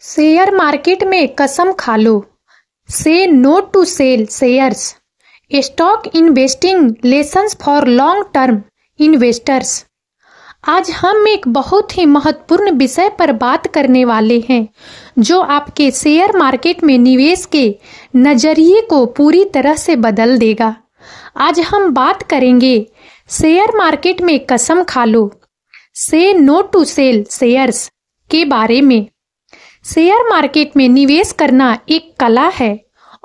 Share market में कसम खा लो, say no to sell shares, stock investing lessons for long term investors. आज हम एक बहुत ही महत्वपूर्ण विषय पर बात करने वाले हैं जो आपके शेयर मार्केट में निवेश के नजरिए को पूरी तरह से बदल देगा। आज हम बात करेंगे शेयर मार्केट में कसम खा लो, say no to sell shares के बारे में। शेयर मार्केट में निवेश करना एक कला है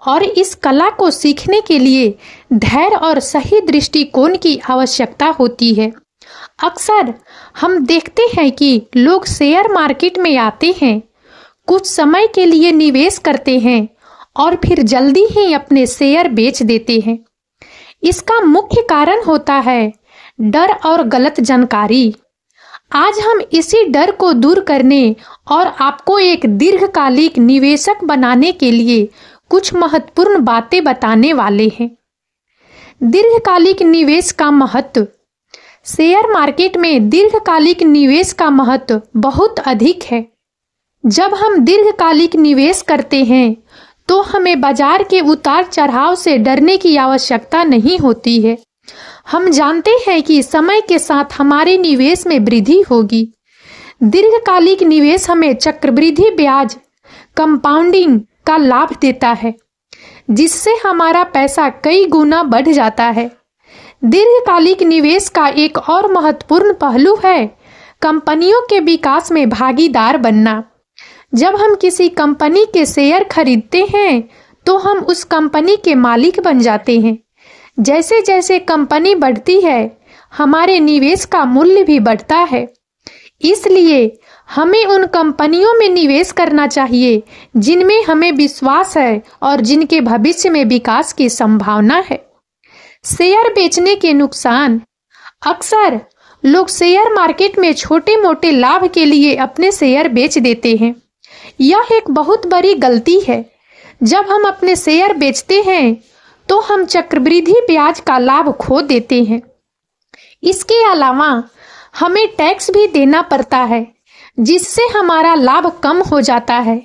और इस कला को सीखने के लिए धैर्य और सही दृष्टिकोण की आवश्यकता होती है। अक्सर हम देखते हैं कि लोग शेयर मार्केट में आते हैं, कुछ समय के लिए निवेश करते हैं और फिर जल्दी ही अपने शेयर बेच देते हैं। इसका मुख्य कारण होता है डर और गलत जानकारी। आज हम इसी डर को दूर करने और आपको एक दीर्घकालिक निवेशक बनाने के लिए कुछ महत्वपूर्ण बातें बताने वाले हैं। दीर्घकालिक निवेश का महत्व। शेयर मार्केट में दीर्घकालिक निवेश का महत्व बहुत अधिक है। जब हम दीर्घकालिक निवेश करते हैं तो हमें बाजार के उतार चढ़ाव से डरने की आवश्यकता नहीं होती है। हम जानते हैं कि समय के साथ हमारे निवेश में वृद्धि होगी। दीर्घकालिक निवेश हमें चक्रवृद्धि ब्याज कंपाउंडिंग का लाभ देता है, जिससे हमारा पैसा कई गुना बढ़ जाता है। दीर्घकालिक निवेश का एक और महत्वपूर्ण पहलू है कंपनियों के विकास में भागीदार बनना। जब हम किसी कंपनी के शेयर खरीदते हैं तो हम उस कंपनी के मालिक बन जाते हैं। जैसे जैसे कंपनी बढ़ती है, हमारे निवेश का मूल्य भी बढ़ता है। इसलिए हमें उन कंपनियों में निवेश करना चाहिए जिनमें हमें विश्वास है और जिनके भविष्य में विकास की संभावना है। शेयर बेचने के नुकसान। अक्सर लोग शेयर मार्केट में छोटे मोटे लाभ के लिए अपने शेयर बेच देते हैं। यह एक बहुत बड़ी गलती है। जब हम अपने शेयर बेचते हैं तो हम चक्रवृद्धि ब्याज का लाभ खो देते हैं। इसके अलावा हमें टैक्स भी देना पड़ता है, जिससे हमारा लाभ कम हो जाता है।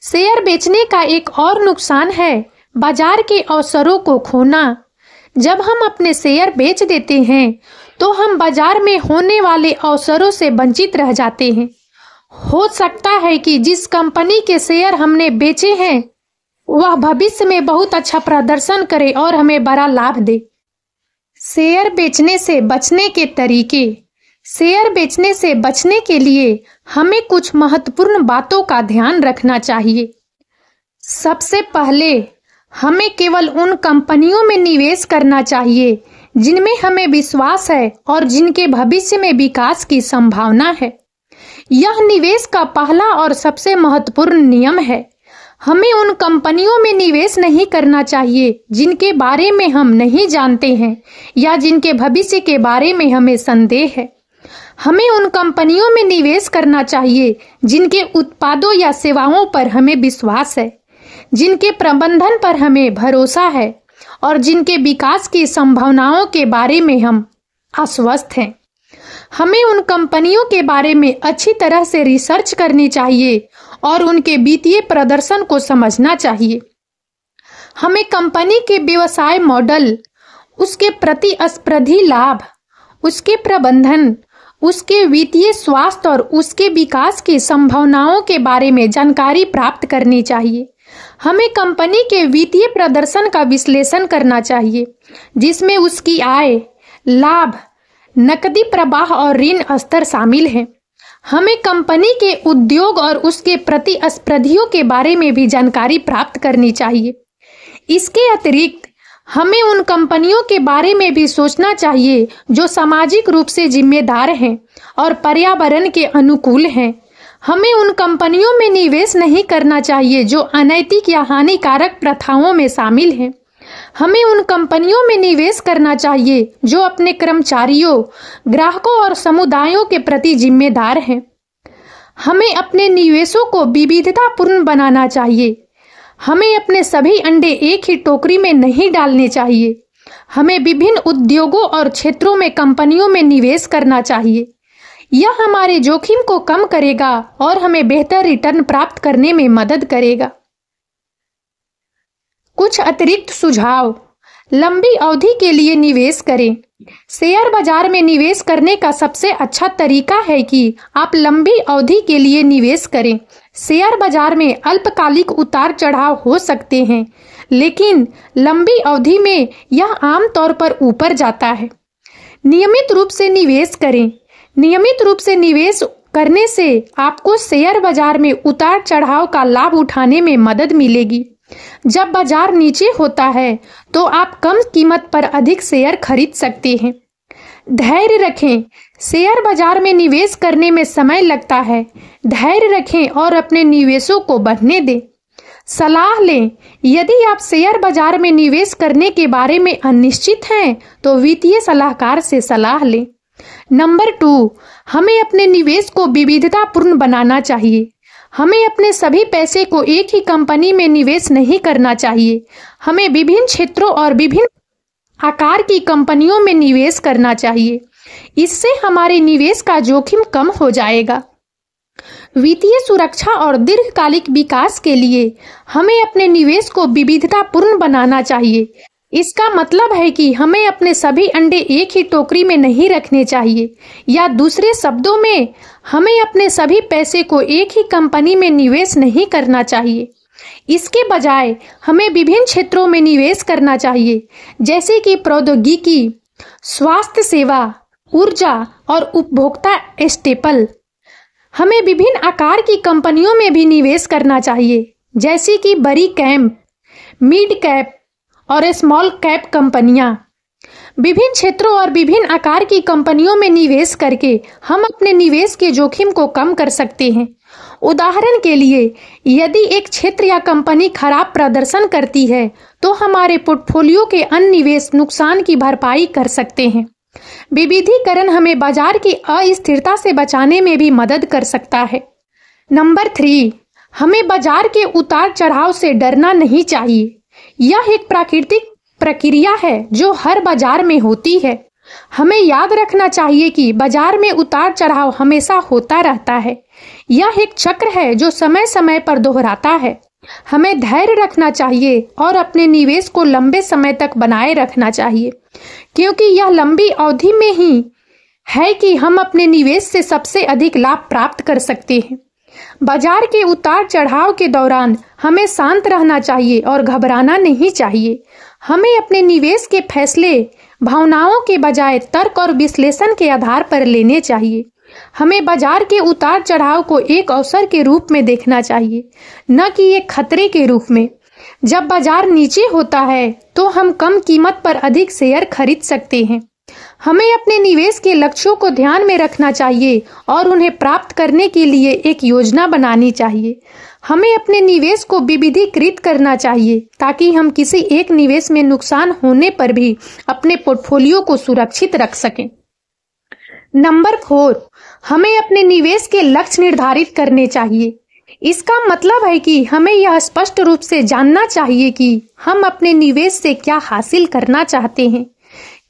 शेयर बेचने का एक और नुकसान है बाजार के अवसरों को खोना। जब हम अपने शेयर बेच देते हैं तो हम बाजार में होने वाले अवसरों से वंचित रह जाते हैं। हो सकता है कि जिस कंपनी के शेयर हमने बेचे हैं वह भविष्य में बहुत अच्छा प्रदर्शन करे और हमें बड़ा लाभ दे। शेयर बेचने से बचने के तरीके। शेयर बेचने से बचने के लिए हमें कुछ महत्वपूर्ण बातों का ध्यान रखना चाहिए। सबसे पहले हमें केवल उन कंपनियों में निवेश करना चाहिए जिनमें हमें विश्वास है और जिनके भविष्य में विकास की संभावना है। यह निवेश का पहला और सबसे महत्वपूर्ण नियम है। हमें उन कंपनियों में निवेश नहीं करना चाहिए जिनके बारे में हम नहीं जानते हैं या जिनके भविष्य के बारे में हमें संदेह है। हमें उन कंपनियों में निवेश करना चाहिए जिनके उत्पादों या सेवाओं पर हमें विश्वास है, जिनके प्रबंधन पर हमें भरोसा है और जिनके विकास की संभावनाओं के बारे में हम आश्वस्त हैं। हमें उन कंपनियों के बारे में अच्छी तरह से रिसर्च करनी चाहिए और उनके वित्तीय प्रदर्शन को समझना चाहिए। हमें कंपनी के व्यवसाय मॉडल, उसके प्रतिस्पर्धी लाभ, उसके प्रबंधन, उसके वित्तीय स्वास्थ्य और उसके विकास की संभावनाओं के बारे में जानकारी प्राप्त करनी चाहिए। हमें कंपनी के वित्तीय प्रदर्शन का विश्लेषण करना चाहिए, जिसमें उसकी आय, लाभ, नकदी प्रवाह और ऋण स्तर शामिल हैं। हमें कंपनी के उद्योग और उसके प्रतिस्पर्धियों के बारे में भी जानकारी प्राप्त करनी चाहिए। इसके अतिरिक्त हमें उन कंपनियों के बारे में भी सोचना चाहिए जो सामाजिक रूप से जिम्मेदार हैं और पर्यावरण के अनुकूल हैं। हमें उन कंपनियों में निवेश नहीं करना चाहिए जो अनैतिक या हानिकारक प्रथाओं में शामिल हैं। हमें उन कंपनियों में निवेश करना चाहिए जो अपने कर्मचारियों, ग्राहकों और समुदायों के प्रति जिम्मेदार हैं। हमें अपने निवेशों को विविधतापूर्ण बनाना चाहिए। हमें अपने सभी अंडे एक ही टोकरी में नहीं डालने चाहिए। हमें विभिन्न उद्योगों और क्षेत्रों में कंपनियों में निवेश करना चाहिए। यह हमारे जोखिम को कम करेगा और हमें बेहतर रिटर्न प्राप्त करने में मदद करेगा। कुछ अतिरिक्त सुझाव। लंबी अवधि के लिए निवेश करें। शेयर बाजार में निवेश करने का सबसे अच्छा तरीका है कि आप लंबी अवधि के लिए निवेश करें। शेयर बाजार में अल्पकालिक उतार चढ़ाव हो सकते हैं, लेकिन लंबी अवधि में यह आमतौर पर ऊपर जाता है। नियमित रूप से निवेश करें। नियमित रूप से निवेश करने से आपको शेयर बाजार में उतार चढ़ाव का लाभ उठाने में मदद मिलेगी। जब बाजार नीचे होता है तो आप कम कीमत पर अधिक शेयर खरीद सकते हैं। धैर्य रखें। शेयर बाजार में निवेश करने में समय लगता है। धैर्य रखें और अपने निवेशों को बढ़ने दें। सलाह लें। यदि आप शेयर बाजार में निवेश करने के बारे में अनिश्चित हैं तो वित्तीय सलाहकार से सलाह लें। नंबर 2, हमें अपने निवेश को विविधतापूर्ण बनाना चाहिए। हमें अपने सभी पैसे को एक ही कंपनी में निवेश नहीं करना चाहिए। हमें विभिन्न क्षेत्रों और विभिन्न आकार की कंपनियों में निवेश करना चाहिए। इससे हमारे निवेश का जोखिम कम हो जाएगा। वित्तीय सुरक्षा और दीर्घकालिक विकास के लिए हमें अपने निवेश को विविधतापूर्ण बनाना चाहिए। इसका मतलब है कि हमें अपने सभी अंडे एक ही टोकरी में नहीं रखने चाहिए, या दूसरे शब्दों में हमें अपने सभी पैसे को एक ही कंपनी में निवेश नहीं करना चाहिए। इसके बजाय हमें विभिन्न क्षेत्रों में निवेश करना चाहिए, जैसे कि प्रौद्योगिकी, स्वास्थ्य सेवा, ऊर्जा और उपभोक्ता स्टेपल। हमें विभिन्न आकार की कंपनियों में भी निवेश करना चाहिए, जैसे कि बड़ी कैप, मिड कैप और स्मॉल कैप कंपनियां। विभिन्न क्षेत्रों और विभिन्न आकार की कंपनियों में निवेश करके हम अपने निवेश के जोखिम को कम कर सकते हैं। उदाहरण के लिए, यदि एक क्षेत्र या कंपनी खराब प्रदर्शन करती है तो हमारे पोर्टफोलियो के अन्य निवेश नुकसान की भरपाई कर सकते हैं। विविधीकरण हमें बाजार की अस्थिरता से बचाने में भी मदद कर सकता है। नंबर 3, हमें बाजार के उतार चढ़ाव से डरना नहीं चाहिए। यह एक प्राकृतिक प्रक्रिया है जो हर बाजार में होती है। हमें याद रखना चाहिए कि बाजार में उतार चढ़ाव हमेशा होता रहता है। यह एक चक्र है जो समय समय पर दोहराता है। हमें धैर्य रखना चाहिए और अपने निवेश को लंबे समय तक बनाए रखना चाहिए, क्योंकि यह लंबी अवधि में ही है कि हम अपने निवेश से सबसे अधिक लाभ प्राप्त कर सकते हैं। बाजार के उतार चढ़ाव के दौरान हमें शांत रहना चाहिए और घबराना नहीं चाहिए। हमें अपने निवेश के फैसले भावनाओं के बजाय तर्क और विश्लेषण के आधार पर लेने चाहिए। हमें बाजार के उतार चढ़ाव को एक अवसर के रूप में देखना चाहिए, न कि एक खतरे के रूप में। जब बाजार नीचे होता है तो हम कम कीमत पर अधिक शेयर खरीद सकते हैं। हमें अपने निवेश के लक्ष्यों को ध्यान में रखना चाहिए और उन्हें प्राप्त करने के लिए एक योजना बनानी चाहिए। हमें अपने निवेश को विविधीकृत करना चाहिए ताकि हम किसी एक निवेश में नुकसान होने पर भी अपने पोर्टफोलियो को सुरक्षित रख सकें। नंबर 4, हमें अपने निवेश के लक्ष्य निर्धारित करने चाहिए। इसका मतलब है कि हमें यह स्पष्ट रूप से जानना चाहिए कि हम अपने निवेश से क्या हासिल करना चाहते हैं।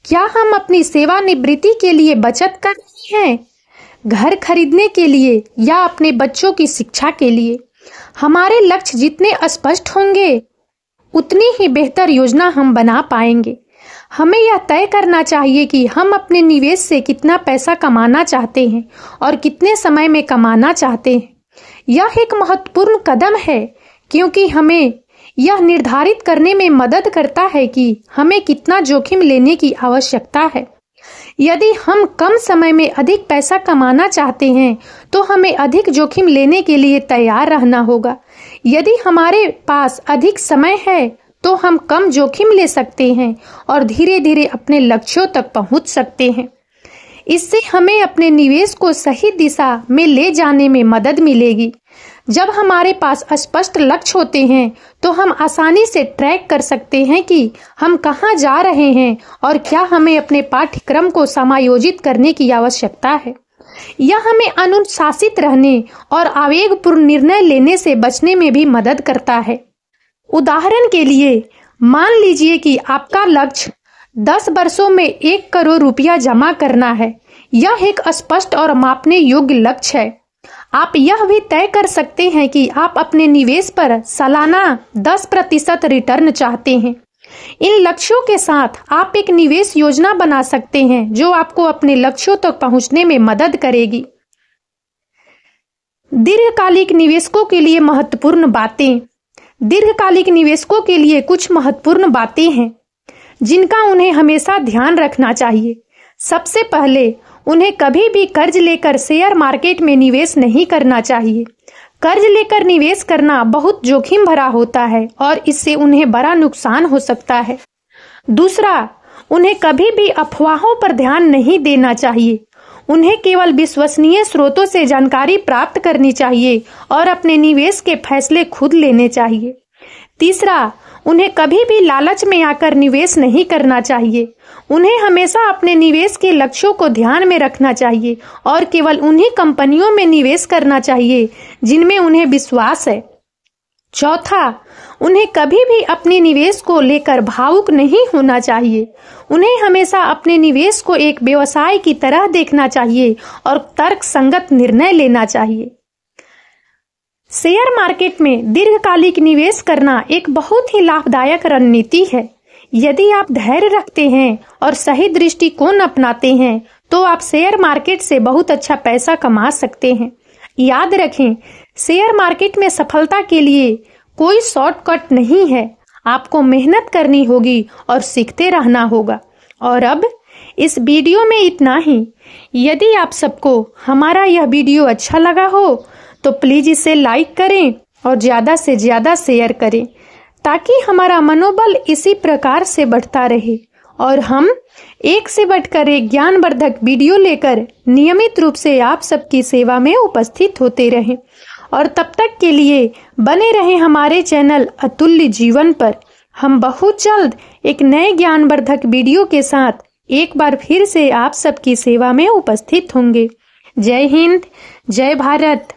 क्या हम अपनी सेवानिवृत्ति के लिए बचत कर रहे हैं, घर खरीदने के लिए, या अपने बच्चों की शिक्षा के लिए? हमारे लक्ष्य जितने स्पष्ट होंगे उतनी ही बेहतर योजना हम बना पाएंगे। हमें यह तय करना चाहिए कि हम अपने निवेश से कितना पैसा कमाना चाहते हैं और कितने समय में कमाना चाहते हैं। यह एक महत्वपूर्ण कदम है क्योंकि हमें यह निर्धारित करने में मदद करता है कि हमें कितना जोखिम लेने की आवश्यकता है। यदि हम कम समय में अधिक पैसा कमाना चाहते हैं तो हमें अधिक जोखिम लेने के लिए तैयार रहना होगा। यदि हमारे पास अधिक समय है तो हम कम जोखिम ले सकते हैं और धीरे धीरे अपने लक्ष्यों तक पहुंच सकते हैं। इससे हमें अपने निवेश को सही दिशा में ले जाने में मदद मिलेगी। जब हमारे पास स्पष्ट लक्ष्य होते हैं तो हम आसानी से ट्रैक कर सकते हैं कि हम कहां जा रहे हैं और क्या हमें अपने पाठ्यक्रम को समायोजित करने की आवश्यकता है। यह हमें अनुशासित रहने और आवेगपूर्ण निर्णय लेने से बचने में भी मदद करता है। उदाहरण के लिए, मान लीजिए कि आपका लक्ष्य 10 वर्षों में 1 करोड़ रुपया जमा करना है। यह एक स्पष्ट और मापने योग्य लक्ष्य है। आप यह भी तय कर सकते हैं कि आप अपने निवेश पर सालाना 10% रिटर्न चाहते हैं। इन लक्ष्यों के साथ आप एक निवेश योजना बना सकते हैं जो आपको अपने लक्ष्यों तक पहुंचने में मदद करेगी। दीर्घकालिक निवेशकों के लिए महत्वपूर्ण बातें। दीर्घकालिक निवेशकों के लिए कुछ महत्वपूर्ण बातें हैं जिनका उन्हें हमेशा ध्यान रखना चाहिए। सबसे पहले, उन्हें कभी भी कर्ज लेकर शेयर मार्केट में निवेश नहीं करना चाहिए। कर्ज लेकर निवेश करना बहुत जोखिम भरा होता है और इससे उन्हें बड़ा नुकसान हो सकता है। दूसरा, उन्हें कभी भी अफवाहों पर ध्यान नहीं देना चाहिए। उन्हें केवल विश्वसनीय स्रोतों से जानकारी प्राप्त करनी चाहिए और अपने निवेश के फैसले खुद लेने चाहिए। तीसरा, उन्हें कभी भी लालच में आकर निवेश नहीं करना चाहिए। उन्हें हमेशा अपने निवेश के लक्ष्यों को ध्यान में रखना चाहिए और केवल उन्हीं कंपनियों में निवेश करना चाहिए जिनमें उन्हें विश्वास है। चौथा, उन्हें कभी भी अपने निवेश को लेकर भावुक नहीं होना चाहिए। उन्हें हमेशा अपने निवेश को एक व्यवसाय की तरह देखना चाहिए और तर्कसंगत निर्णय लेना चाहिए। शेयर मार्केट में दीर्घकालिक निवेश करना एक बहुत ही लाभदायक रणनीति है। यदि आप धैर्य रखते हैं और सही दृष्टिकोण अपनाते हैं तो आप शेयर मार्केट से बहुत अच्छा पैसा कमा सकते हैं। याद रखें, शेयर मार्केट में सफलता के लिए कोई शॉर्टकट नहीं है। आपको मेहनत करनी होगी और सीखते रहना होगा। और अब इस वीडियो में इतना ही। यदि आप सबको हमारा यह वीडियो अच्छा लगा हो तो प्लीज इसे लाइक करें और ज्यादा से ज्यादा शेयर करें ताकि हमारा मनोबल इसी प्रकार से बढ़ता रहे और हम एक से बढ़कर एक ज्ञानवर्धक वीडियो लेकर नियमित रूप से आप सबकी सेवा में उपस्थित होते रहें। और तब तक के लिए बने रहें हमारे चैनल अतुल्य जीवन पर। हम बहुत जल्द एक नए ज्ञानवर्धक वीडियो के साथ एक बार फिर से आप सबकी सेवा में उपस्थित होंगे। जय हिंद, जय भारत।